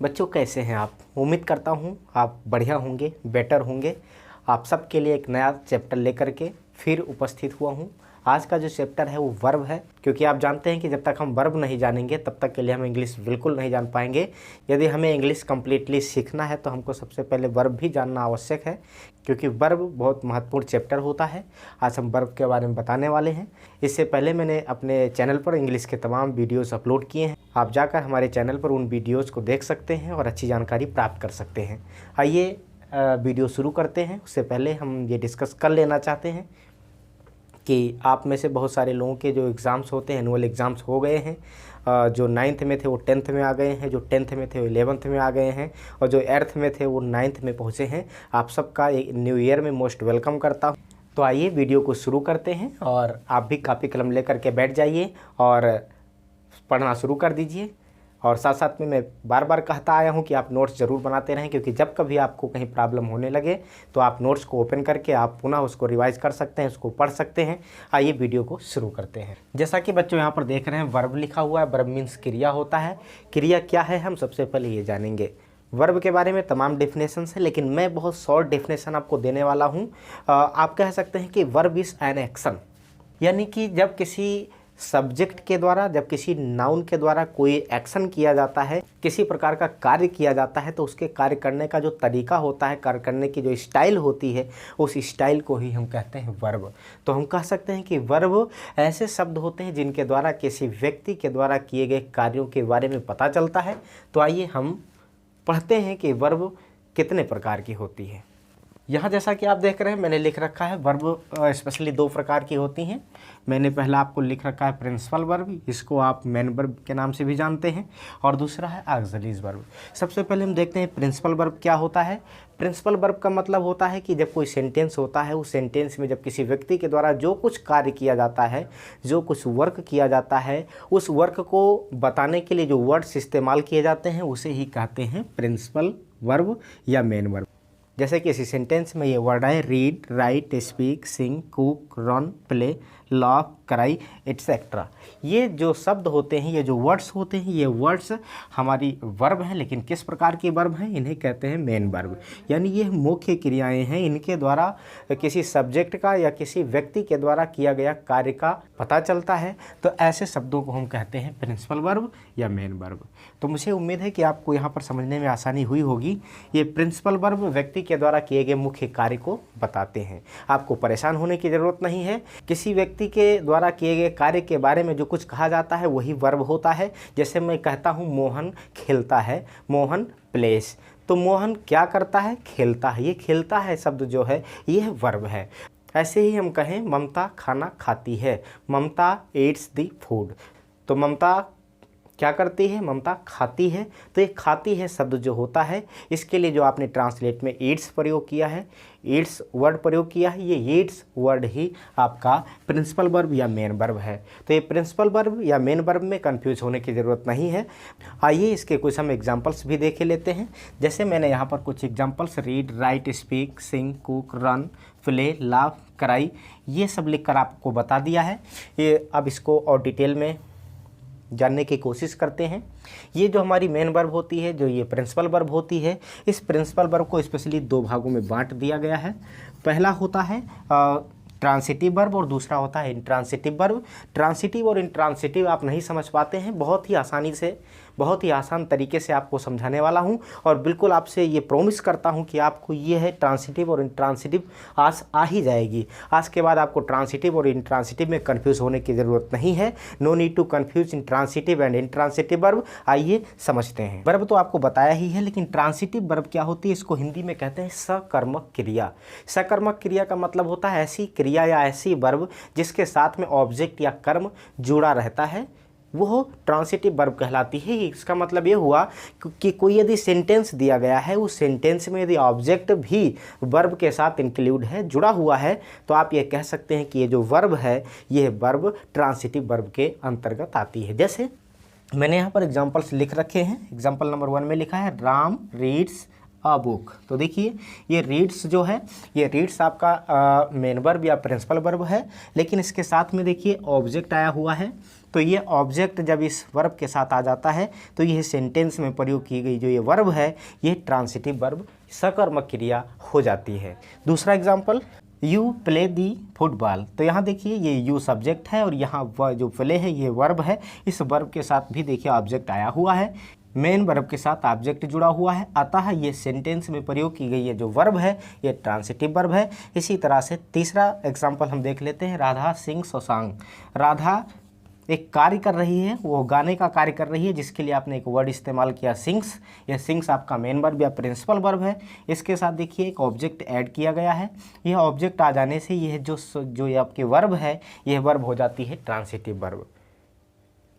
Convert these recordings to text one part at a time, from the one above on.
बच्चों कैसे हैं आप? उम्मीद करता हूँ आप बढ़िया होंगे, बेटर होंगे। आप सबके लिए एक नया चैप्टर लेकर के फिर उपस्थित हुआ हूँ। आज का जो चैप्टर है वो वर्ब है, क्योंकि आप जानते हैं कि जब तक हम वर्ब नहीं जानेंगे तब तक के लिए हम इंग्लिश बिल्कुल नहीं जान पाएंगे। यदि हमें इंग्लिश कम्प्लीटली सीखना है तो हमको सबसे पहले वर्ब भी जानना आवश्यक है, क्योंकि वर्ब बहुत महत्वपूर्ण चैप्टर होता है। आज हम वर्ब के बारे में बताने वाले हैं। इससे पहले मैंने अपने चैनल पर इंग्लिश के तमाम वीडियोज़ अपलोड किए हैं। आप जाकर हमारे चैनल पर उन वीडियोज़ को देख सकते हैं और अच्छी जानकारी प्राप्त कर सकते हैं। आइए वीडियो शुरू करते हैं। उससे पहले हम ये डिस्कस कर लेना चाहते हैं कि आप में से बहुत सारे लोगों के जो एग्ज़ाम्स होते हैं, एनुअल एग्ज़ाम्स हो गए हैं। जो 9th में थे वो 10th में आ गए हैं, जो 10th में थे वो 11th में आ गए हैं, और जो 8th में थे वो 9th में पहुँचे हैं। आप सबका न्यू ईयर में मोस्ट वेलकम करता हूँ। तो आइए वीडियो को शुरू करते हैं, और आप भी कापी कलम लेकर के बैठ जाइए और पढ़ना शुरू कर दीजिए। और साथ साथ में मैं बार बार कहता आया हूँ कि आप नोट्स ज़रूर बनाते रहें, क्योंकि जब कभी आपको कहीं प्रॉब्लम होने लगे तो आप नोट्स को ओपन करके आप पुनः उसको रिवाइज कर सकते हैं, उसको पढ़ सकते हैं। आइए वीडियो को शुरू करते हैं। जैसा कि बच्चों यहाँ पर देख रहे हैं, वर्ब लिखा हुआ है। वर्ब मीन्स क्रिया होता है। क्रिया क्या है हम सबसे पहले ये जानेंगे। वर्ब के बारे में तमाम डेफिनेशंस है, लेकिन मैं बहुत शॉर्ट डेफिनेशन आपको देने वाला हूँ। आप कह सकते हैं कि वर्ब इज़ एन एक्शन, यानी कि जब किसी सब्जेक्ट के द्वारा, जब किसी नाउन के द्वारा कोई एक्शन किया जाता है, किसी प्रकार का कार्य किया जाता है, तो उसके कार्य करने का जो तरीका होता है, कार्य करने की जो स्टाइल होती है, उस स्टाइल को ही हम कहते हैं वर्ब। तो हम कह सकते हैं कि वर्ब ऐसे शब्द होते हैं जिनके द्वारा किसी व्यक्ति के द्वारा किए गए कार्यों के बारे में पता चलता है। तो आइए हम पढ़ते हैं कि वर्ब कितने प्रकार की होती है। यहाँ जैसा कि आप देख रहे हैं मैंने लिख रखा है, वर्ब स्पेशली 2 प्रकार की होती हैं। मैंने पहला आपको लिख रखा है प्रिंसिपल वर्ब, इसको आप मेन वर्ब के नाम से भी जानते हैं, और दूसरा है ऑक्सिलरी वर्ब। सबसे पहले हम देखते हैं प्रिंसिपल वर्ब क्या होता है। प्रिंसिपल वर्ब का मतलब होता है कि जब कोई सेंटेंस होता है, उस सेंटेंस में जब किसी व्यक्ति के द्वारा जो कुछ कार्य किया जाता है, जो कुछ वर्क किया जाता है, उस वर्क को बताने के लिए जो वर्ड्स इस्तेमाल किए जाते हैं उसे ही कहते हैं प्रिंसिपल वर्ब या मेन वर्ब। जैसे कि इसी सेंटेंस में ये वर्ड है read, write, speak, sing, cook, run, play, laugh, cry, etcetera. ये जो शब्द होते हैं, ये जो वर्ड्स होते हैं, ये वर्ड्स हमारी वर्ब हैं। लेकिन किस प्रकार की वर्ब हैं? इन्हें कहते हैं मेन वर्ब, यानी ये मुख्य क्रियाएं हैं। इनके द्वारा किसी सब्जेक्ट का या किसी व्यक्ति के द्वारा किया गया कार्य का पता चलता है। तो ऐसे शब्दों को हम कहते हैं प्रिंसिपल वर्ब या मेन वर्ब। तो मुझे उम्मीद है कि आपको यहाँ पर समझने में आसानी हुई होगी। ये प्रिंसिपल वर्ब व्यक्ति के द्वारा किए गए मुख्य कार्य को बताते हैं। आपको परेशान होने की ज़रूरत नहीं है। किसी व्यक्ति के द्वारा किए गए कार्य के बारे में जो कुछ कहा जाता है वही वर्ब होता है। जैसे मैं कहता हूँ मोहन खेलता है, मोहन प्लेस, तो मोहन क्या करता है? खेलता है। ये खेलता है शब्द जो है ये वर्ब है। ऐसे ही हम कहें ममता खाना खाती है, ममता ईट्स द फूड, तो ममता क्या करती है? ममता खाती है। तो ये खाती है शब्द जो होता है, इसके लिए जो आपने ट्रांसलेट में ईट्स प्रयोग किया है, ईट्स वर्ड प्रयोग किया है, ये ईट्स वर्ड ही आपका प्रिंसिपल वर्ब या मेन वर्ब है। तो ये प्रिंसिपल वर्ब या मेन वर्ब में कंफ्यूज होने की ज़रूरत नहीं है। आइए इसके कुछ हम एग्जांपल्स भी देख लेते हैं। जैसे मैंने यहाँ पर कुछ examples read, write, speak, sing, cook, run, play, laugh, cry, ये सब लिख कर आपको बता दिया है। ये अब इसको और डिटेल में जानने की कोशिश करते हैं। ये जो हमारी मेन वर्ब होती है, जो ये प्रिंसिपल वर्ब होती है, इस प्रिंसिपल वर्ब को स्पेशली 2 भागों में बांट दिया गया है। पहला होता है ट्रांसिटिव वर्ब और दूसरा होता है इंट्रांसिटिव वर्ब। ट्रांसिटिव और इंट्रांसिटिव आप नहीं समझ पाते हैं, बहुत ही आसानी से, बहुत ही आसान तरीके से आपको समझाने वाला हूं, और बिल्कुल आपसे ये प्रॉमिस करता हूं कि आपको ये है ट्रांसिटिव और इंट्रांसिटिव आज आ ही जाएगी। आज के बाद आपको ट्रांसिटिव और इंट्रांसिटिव में कन्फ्यूज़ होने की ज़रूरत नहीं है। No need to confuse in transitive and intransitive verb. आइए समझते हैं। वर्ब तो आपको बताया ही है, लेकिन ट्रांसिटिव वर्ब क्या होती है? इसको हिंदी में कहते हैं सकर्मक क्रिया। सकर्मक क्रिया का मतलब होता है ऐसी क्रिया या ऐसी वर्ब जिसके साथ में ऑब्जेक्ट या कर्म जुड़ा रहता है, वो ट्रांसिटिव वर्ब कहलाती है। इसका मतलब ये हुआ कि कोई यदि सेंटेंस दिया गया है, उस सेंटेंस में यदि ऑब्जेक्ट भी वर्ब के साथ इंक्लूड है, जुड़ा हुआ है, तो आप ये कह सकते हैं कि ये जो वर्ब है, ये वर्ब ट्रांसिटिव वर्ब के अंतर्गत आती है। जैसे मैंने यहाँ पर एग्जाम्पल्स लिख रखे हैं। एग्जाम्पल नंबर 1 में लिखा है राम रीड्स अ बुक। तो देखिए ये रीड्स जो है, ये रीड्स आपका मेन वर्ब या प्रिंसिपल वर्ब है, लेकिन इसके साथ में देखिए ऑब्जेक्ट आया हुआ है। तो ये ऑब्जेक्ट जब इस वर्ब के साथ आ जाता है तो यह सेंटेंस में प्रयोग की गई जो ये वर्ब है ये ट्रांसिटिव वर्ब सकर्मक क्रिया हो जाती है। दूसरा example, you play the football. तो यहाँ देखिए ये यू सब्जेक्ट है और यहाँ वह जो प्ले है ये वर्ब है। इस वर्ब के साथ भी देखिए ऑब्जेक्ट आया हुआ है, मेन वर्ब के साथ ऑब्जेक्ट जुड़ा हुआ है, अतः ये सेंटेंस में प्रयोग की गई है जो वर्ब है ये ट्रांसिटिव वर्ब है। इसी तरह से तीसरा एग्जाम्पल हम देख लेते हैं, Radha sings a song. Radha एक कार्य कर रही है, वो गाने का कार्य कर रही है, जिसके लिए आपने एक वर्ड इस्तेमाल किया सिंग्स। यह सिंग्स आपका मेन वर्ब या प्रिंसिपल वर्ब है। इसके साथ देखिए एक ऑब्जेक्ट ऐड किया गया है। यह ऑब्जेक्ट आ जाने से यह जो ये आपके वर्ब है यह वर्ब हो जाती है ट्रांसिटिव वर्ब।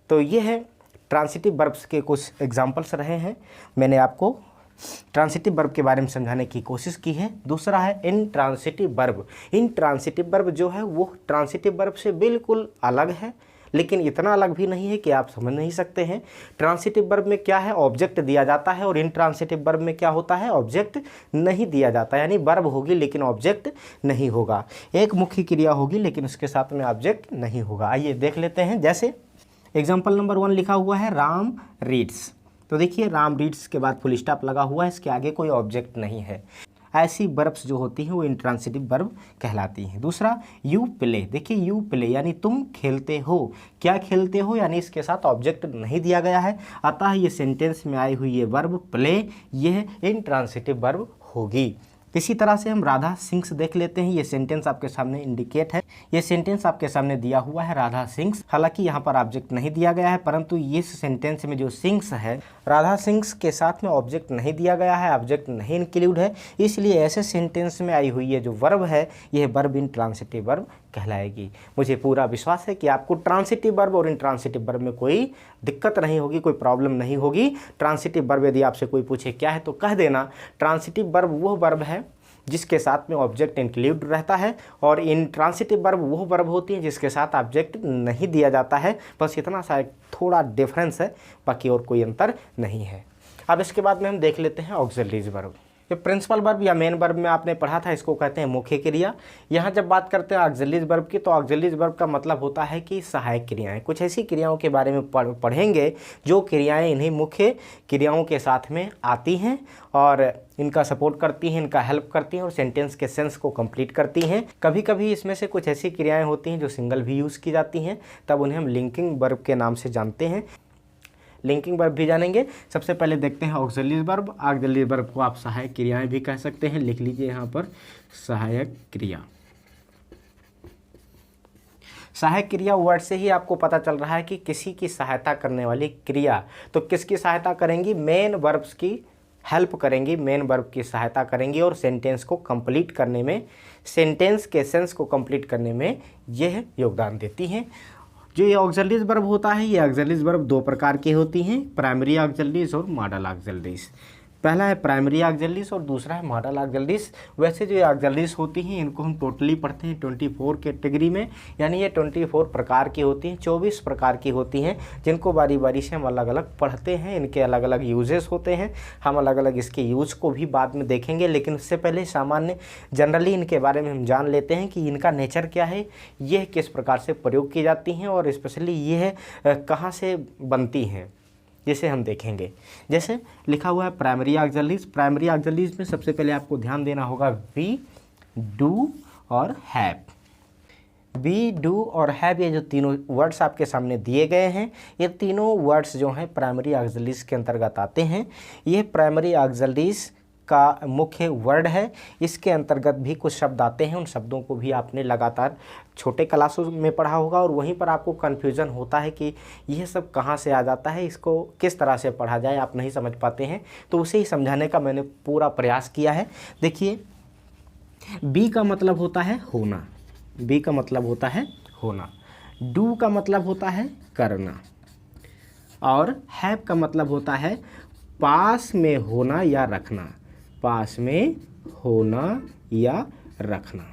तो ये है ट्रांसिटिव वर्ब्स के कुछ एग्जाम्पल्स रहे हैं। मैंने आपको ट्रांसिटिव वर्ब के बारे में समझाने की कोशिश की है। दूसरा है इनट्रांसिटिव वर्ब। इनट्रांसिटिव वर्ब जो है वो ट्रांसिटिव वर्ब से बिल्कुल अलग है, लेकिन इतना अलग भी नहीं है कि आप समझ नहीं सकते हैं। ट्रांसिटिव वर्ब में क्या है, ऑब्जेक्ट दिया जाता है, और इनट्रांसिटिव वर्ब में क्या होता है, ऑब्जेक्ट नहीं दिया जाता, यानी वर्ब होगी लेकिन ऑब्जेक्ट नहीं होगा। एक मुख्य क्रिया होगी लेकिन उसके साथ में ऑब्जेक्ट नहीं होगा। आइए देख लेते हैं। जैसे एग्जाम्पल नंबर 1 लिखा हुआ है राम रीड्स। तो देखिए राम रीड्स के बाद फुल स्टॉप लगा हुआ है, इसके आगे कोई ऑब्जेक्ट नहीं है। ऐसी वर्ब्स जो होती हैं वो इंट्रांसिटिव वर्ब कहलाती हैं। दूसरा यू प्ले। देखिए यू प्ले यानी तुम खेलते हो। क्या खेलते हो, यानी इसके साथ ऑब्जेक्ट नहीं दिया गया है, अतः ये सेंटेंस में आई हुई ये वर्ब प्ले यह इंट्रांसिटिव वर्ब होगी। इसी तरह से हम राधा सिंग्स देख लेते हैं। ये सेंटेंस आपके सामने इंडिकेट है, ये सेंटेंस आपके सामने दिया हुआ है राधा सिंग्स। हालांकि यहाँ पर ऑब्जेक्ट नहीं दिया गया है, परंतु इस सेंटेंस में जो सिंग्स है राधा सिंग्स के साथ में ऑब्जेक्ट नहीं दिया गया है, ऑब्जेक्ट नहीं इंक्लूड है, इसलिए ऐसे सेंटेंस में आई हुई है जो वर्ब है यह वर्ब इंट्रांसिटिव वर्ब कहलाएगी। मुझे पूरा विश्वास है कि आपको ट्रांसिटिव वर्ब और इंट्रांसिटिव वर्ब में कोई दिक्कत नहीं होगी, कोई प्रॉब्लम नहीं होगी। ट्रांसिटिव वर्ब यदि आपसे कोई पूछे क्या है तो कह देना ट्रांसिटिव वर्ब वो वर्ब है जिसके साथ में ऑब्जेक्ट इंक्लूड रहता है, और इंट्रांसिटिव वर्ब वो वर्ब होती है जिसके साथ ऑब्जेक्ट नहीं दिया जाता है। बस इतना सा थोड़ा डिफरेंस है, बाकी और कोई अंतर नहीं है। अब इसके बाद में हम देख लेते हैं ऑक्सिलरीज वर्ब। ये प्रिंसिपल वर्ब या मेन वर्ब में आपने पढ़ा था, इसको कहते हैं मुख्य क्रिया। यहाँ जब बात करते हैं ऑक्सिलरीज वर्ब की, तो ऑक्सिलरीज वर्ब का मतलब होता है कि सहायक क्रियाएं। कुछ ऐसी क्रियाओं के बारे में पढ़ेंगे जो क्रियाएं इन्हीं मुख्य क्रियाओं के साथ में आती हैं और इनका सपोर्ट करती हैं, इनका हेल्प करती हैं और सेंटेंस के सेंस को कंप्लीट करती हैं। कभी कभी इसमें से कुछ ऐसी क्रियाएं होती हैं जो सिंगल भी यूज़ की जाती हैं, तब उन्हें हम लिंकिंग वर्ब के नाम से जानते हैं। लिंकिंग वर्ब भी जानेंगे। सबसे पहले देखते हैं ऑक्सिलरी वर्ब। ऑक्सिलरी वर्ब को आप सहायक क्रियाएं भी कह सकते हैं। लिख लीजिए यहाँ पर सहायक क्रिया। सहायक क्रिया वर्ड से ही आपको पता चल रहा है कि किसी की सहायता करने वाली क्रिया। तो किसकी सहायता करेंगी, मेन वर्ब्स की हेल्प करेंगी, मेन वर्ब की सहायता करेंगी और सेंटेंस को कंप्लीट करने में, सेंटेंस के सेंस को कंप्लीट करने में यह योगदान देती हैं। जो ये ऑक्सिलरीज वर्ब होता है, ये ऑक्सिलरीज वर्ब दो प्रकार की होती हैं, प्राइमरी ऑक्सिलरीज और मॉडल ऑक्सिलरीज। पहला है प्राइमरी ऑक्सिलरीज और दूसरा है मॉडल ऑक्सिलरीज। वैसे जो ऑक्सिलरीज होती हैं इनको हम टोटली पढ़ते हैं 24 कैटेगरी में, यानी ये 24 प्रकार की होती हैं, 24 प्रकार की होती हैं, जिनको बारी बारी से हम अलग अलग पढ़ते हैं। इनके अलग अलग यूजेस होते हैं, हम अलग अलग इसके यूज को भी बाद में देखेंगे, लेकिन उससे पहले सामान्य जनरली इनके बारे में हम जान लेते हैं कि इनका नेचर क्या है, यह किस प्रकार से प्रयोग की जाती हैं और स्पेशली यह कहाँ से बनती हैं, जिसे हम देखेंगे। जैसे लिखा हुआ है प्राइमरी ऑक्सिलरीज। प्राइमरी ऑक्सिलरीज में सबसे पहले आपको ध्यान देना होगा बी, डू और हैव। बी, डू और हैव, ये जो तीनों वर्ड्स आपके सामने दिए गए हैं, ये तीनों वर्ड्स जो हैं प्राइमरी ऑक्सिलरीज के अंतर्गत आते हैं। ये प्राइमरी ऑक्सिलरीज का मुख्य वर्ड है। इसके अंतर्गत भी कुछ शब्द आते हैं, उन शब्दों को भी आपने लगातार छोटे क्लासों में पढ़ा होगा और वहीं पर आपको कन्फ्यूज़न होता है कि यह सब कहाँ से आ जाता है, इसको किस तरह से पढ़ा जाए, आप नहीं समझ पाते हैं, तो उसे ही समझाने का मैंने पूरा प्रयास किया है। देखिए बी का मतलब होता है होना, बी का मतलब होता है होना, डू का मतलब होता है करना और हैव का मतलब होता है पास में होना या रखना, पास में होना या रखना।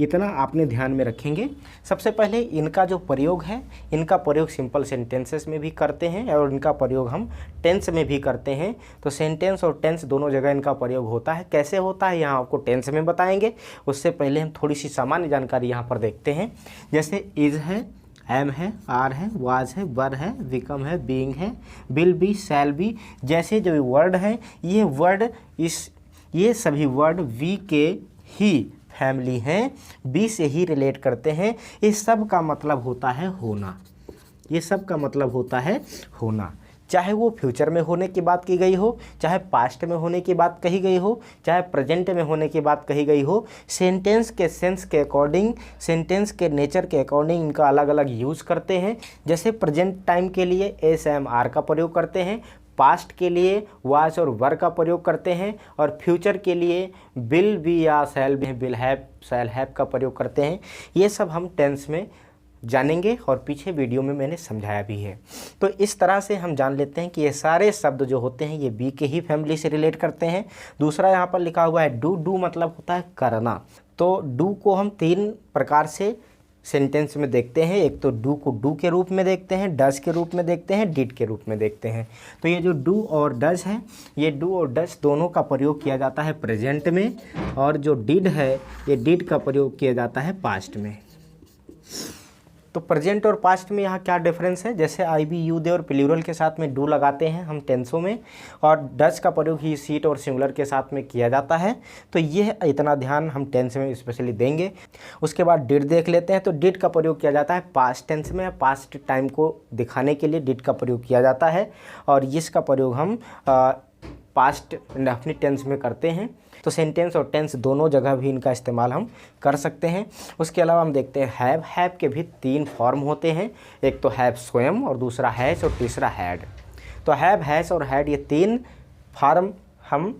इतना आपने ध्यान में रखेंगे। सबसे पहले इनका जो प्रयोग है, इनका प्रयोग सिंपल सेंटेंसेस में भी करते हैं और इनका प्रयोग हम टेंस में भी करते हैं। तो सेंटेंस और टेंस दोनों जगह इनका प्रयोग होता है। कैसे होता है यहाँ आपको टेंस में बताएंगे, उससे पहले हम थोड़ी सी सामान्य जानकारी यहाँ पर देखते हैं। जैसे इज़ है, एम है, आर है, वाज है, वर है, बिकम है, बीइंग है, विल बी, शैल बी जैसे जो वर्ड हैं ये सभी वर्ड वी के ही फैमिली हैं, बी से ही रिलेट करते हैं। इस सब का मतलब होता है होना। ये सब का मतलब होता है होना, चाहे वो फ्यूचर में होने की बात की गई हो, चाहे पास्ट में होने की बात कही गई हो, चाहे प्रेजेंट में होने की बात कही गई हो। सेंटेंस के सेंस के अकॉर्डिंग, सेंटेंस के नेचर के अकॉर्डिंग इनका अलग अलग यूज़ करते हैं। जैसे प्रेजेंट टाइम के लिए एस एम आर का प्रयोग करते हैं, पास्ट के लिए वाज और वर का प्रयोग करते हैं, और फ्यूचर के लिए विल बी या shall be, will have, shall have का प्रयोग करते हैं। ये सब हम टेंस में जानेंगे और पीछे वीडियो में मैंने समझाया भी है। तो इस तरह से हम जान लेते हैं कि ये सारे शब्द जो होते हैं ये बी के ही फैमिली से रिलेट करते हैं। दूसरा यहाँ पर लिखा हुआ है डू। डू मतलब होता है करना। तो डू को हम 3 प्रकार से सेंटेंस में देखते हैं। एक तो डू को डू के रूप में देखते हैं, डज के रूप में देखते हैं, डिड के रूप में देखते हैं। तो ये जो डू और डज है, ये डू और डज दोनों का प्रयोग किया जाता है प्रेजेंट में, और जो डिड है ये डिड का प्रयोग किया जाता है पास्ट में। तो प्रेजेंट और पास्ट में यहाँ क्या डिफरेंस है? जैसे आई बी यू दे और प्लूरल के साथ में डू लगाते हैं हम टेंसों में, और डज का प्रयोग ही सीट और सिंगुलर के साथ में किया जाता है। तो ये इतना ध्यान हम टेंस में स्पेशली देंगे। उसके बाद डिड देख लेते हैं। तो डिड का प्रयोग किया जाता है पास्ट टेंस में, पास्ट टाइम को दिखाने के लिए डिड का प्रयोग किया जाता है, और इसका प्रयोग हम पास्ट इंडेफिनिट टेंस में करते हैं। तो सेंटेंस और टेंस दोनों जगह भी इनका इस्तेमाल हम कर सकते हैं। उसके अलावा हम देखते हैं हैव। हैव के भी 3 फॉर्म होते हैं, एक तो हैव स्वयं, और दूसरा हैज, और तीसरा हैड। तो हैव, हैज और हैड ये 3 फॉर्म हम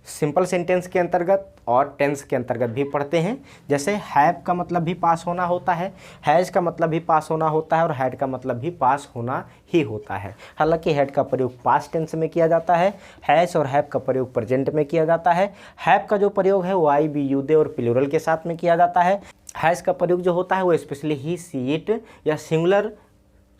सिंपल सेंटेंस के अंतर्गत और टेंस के अंतर्गत भी पढ़ते हैं। जैसे हैव का मतलब भी पास होना होता है, हैज का मतलब भी पास होना होता है, और हैड का मतलब भी पास होना ही होता है। हालांकि हैड का प्रयोग पास्ट टेंस में किया जाता है, हैज और हैव का प्रयोग प्रेजेंट में किया जाता है। हैव का जो प्रयोग है वो आई बी यू दे और प्लूरल के साथ में किया जाता है। हैज का प्रयोग जो होता है वो स्पेशली ही, सी, इट या सिंगुलर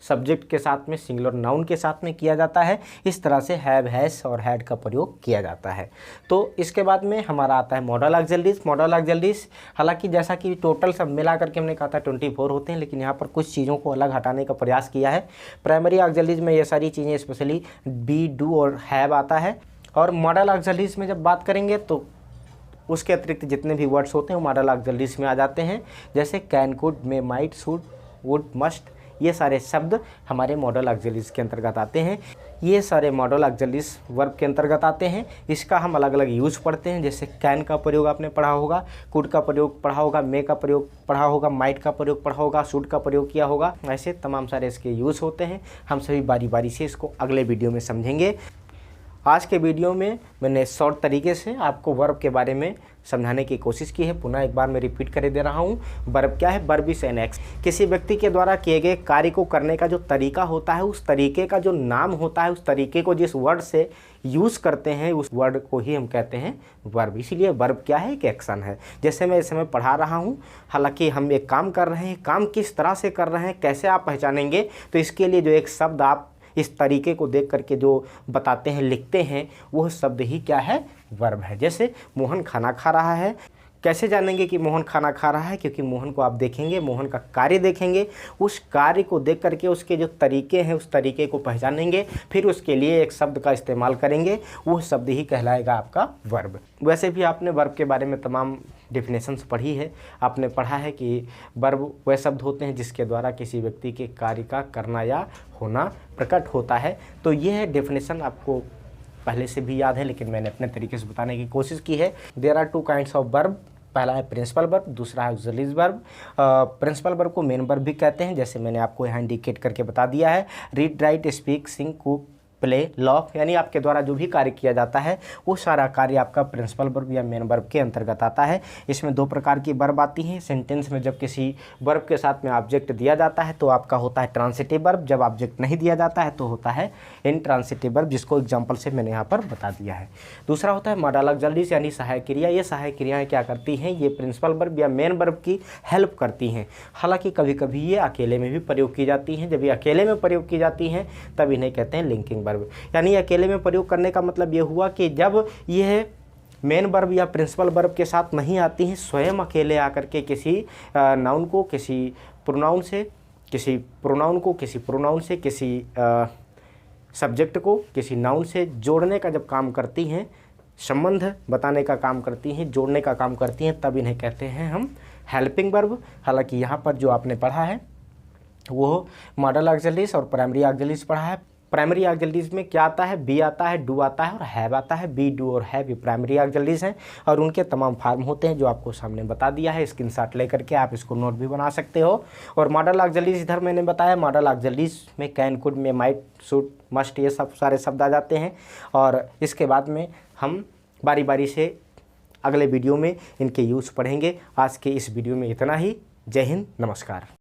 सब्जेक्ट के साथ में, सिंगुलर नाउन के साथ में किया जाता है। इस तरह से हैव, हैज और हैड का प्रयोग किया जाता है। तो इसके बाद में हमारा आता है मॉडल ऑक्सिलरीज। मॉडल ऑक्सिलरीज हालांकि जैसा कि टोटल सब मिला करके हमने कहा था 24 होते हैं, लेकिन यहाँ पर कुछ चीज़ों को अलग हटाने का प्रयास किया है। प्राइमरी ऑक्सिलरीज में ये सारी चीज़ें स्पेशली बी, डू और हैव आता है। और मॉडल ऑक्सिलरीज में जब बात करेंगे तो उसके अतिरिक्त जितने भी वर्ड्स होते हैं वो मॉडल ऑक्सिलरीज में आ जाते हैं। जैसे can, could, may, might, should, would, must, ये सारे शब्द हमारे मॉडल ऑक्सिलरीज के अंतर्गत आते हैं। ये सारे मॉडल ऑक्सिलरीज वर्ब के अंतर्गत आते हैं। इसका हम अलग अलग यूज़ पढ़ते हैं। जैसे कैन का प्रयोग आपने पढ़ा होगा, कुड का प्रयोग पढ़ा होगा, मे का प्रयोग पढ़ा होगा, माइट का प्रयोग पढ़ा होगा, शुड का प्रयोग किया होगा। ऐसे तमाम सारे इसके यूज़ होते हैं। हम सभी बारी बारी से इसको अगले वीडियो में समझेंगे। आज के वीडियो में मैंने शॉर्ट तरीके से आपको वर्ब के बारे में समझाने की कोशिश की है। पुनः एक बार मैं रिपीट कर दे रहा हूँ। वर्ब क्या है? Verb is an action. किसी व्यक्ति के द्वारा किए गए कार्य को करने का जो तरीका होता है, उस तरीके का जो नाम होता है, उस तरीके को जिस वर्ड से यूज़ करते हैं उस वर्ड को ही हम कहते हैं वर्ब। इसीलिए वर्ब क्या है? एक एक्शन है। जैसे मैं इस समय पढ़ा रहा हूँ, हालांकि हम एक काम कर रहे हैं, काम किस तरह से कर रहे हैं कैसे आप पहचानेंगे? तो इसके लिए जो एक शब्द आप इस तरीके को देख करके जो बताते हैं, लिखते हैं, वह शब्द ही क्या है? वर्ब है। जैसे मोहन खाना खा रहा है। कैसे जानेंगे कि मोहन खाना खा रहा है? क्योंकि मोहन को आप देखेंगे, मोहन का कार्य देखेंगे, उस कार्य को देख करके उसके जो तरीके हैं उस तरीके को पहचानेंगे, फिर उसके लिए एक शब्द का इस्तेमाल करेंगे, वो शब्द ही कहलाएगा आपका वर्ब। वैसे भी आपने वर्ब के बारे में तमाम डेफिनेशंस पढ़ी है। आपने पढ़ा है कि वर्ब वह शब्द होते हैं जिसके द्वारा किसी व्यक्ति के कार्य का करना या होना प्रकट होता है। तो यह डेफिनेशन आपको पहले से भी याद है, लेकिन मैंने अपने तरीके से बताने की कोशिश की है। There are 2 kinds of verb. पहला है प्रिंसिपल वर्ब, दूसरा है ऑक्सिलरी वर्ब। प्रिंसिपल वर्ब को मेन वर्ब भी कहते हैं, जैसे मैंने आपको यहाँ इंडिकेट करके बता दिया है। Read, write, speak, sing, cook, play, lock, यानी आपके द्वारा जो भी कार्य किया जाता है वो सारा कार्य आपका प्रिंसिपल वर्ब या मेन वर्ब के अंतर्गत आता है। इसमें 2 प्रकार की वर्ब आती हैं। सेंटेंस में जब किसी वर्ब के साथ में ऑब्जेक्ट दिया जाता है तो आपका होता है ट्रांसिटिव वर्ब। जब ऑब्जेक्ट नहीं दिया जाता है तो होता है इनट्रांसिटिव वर्ब, जिसको एग्जाम्पल से मैंने यहाँ पर बता दिया है। दूसरा होता है मॉडल ऑक्सिलरीज यानी सहायक क्रिया। ये सहायक क्रियाएँ क्या करती हैं? ये प्रिंसिपल वर्ब या मेन वर्ब की हेल्प करती हैं। हालांकि कभी कभी ये अकेले में भी प्रयोग की जाती हैं। जब ये अकेले में प्रयोग की जाती हैं तब इन्हें कहते हैं लिंकिंग वर्ब। यानी अकेले में प्रयोग करने का मतलब ये हुआ कि जब यह मेन वर्ब या प्रिंसिपल वर्ब के साथ नहीं आती हैं, स्वयं अकेले आकर के किसी नाउन को किसी प्रोनाउन से किसी प्रोनाउन को किसी प्रोनाउन से, किसी सब्जेक्ट को किसी नाउन से जोड़ने का जब काम करती हैं, संबंध बताने का काम करती हैं, जोड़ने का काम करती हैं, तब इन्हें कहते हैं हम हेल्पिंग वर्ब। हालांकि यहाँ पर जो आपने पढ़ा है वो मॉडल ऑक्सिलरीज और प्राइमरी ऑक्सिलरीज पढ़ा है। प्राइमरी ऑक्सिलरीज में क्या आता है? बी आता है, डू आता है और हैव आता है। बी, डू और हैव ये प्राइमरी ऑक्सिलरीज हैं और उनके तमाम फार्म होते हैं जो आपको सामने बता दिया है। स्क्रीनशॉट लेकर के आप इसको नोट भी बना सकते हो। और मॉडल ऑक्सिलरीज इधर मैंने बताया, मॉडल ऑक्सिलरीज में कैन, कुड, में, माइट, शुड, मस्ट ये सब सारे शब्द आ जाते हैं। और इसके बाद में हम बारी बारी से अगले वीडियो में इनके यूज़ पढ़ेंगे। आज के इस वीडियो में इतना ही। जय हिंद, नमस्कार।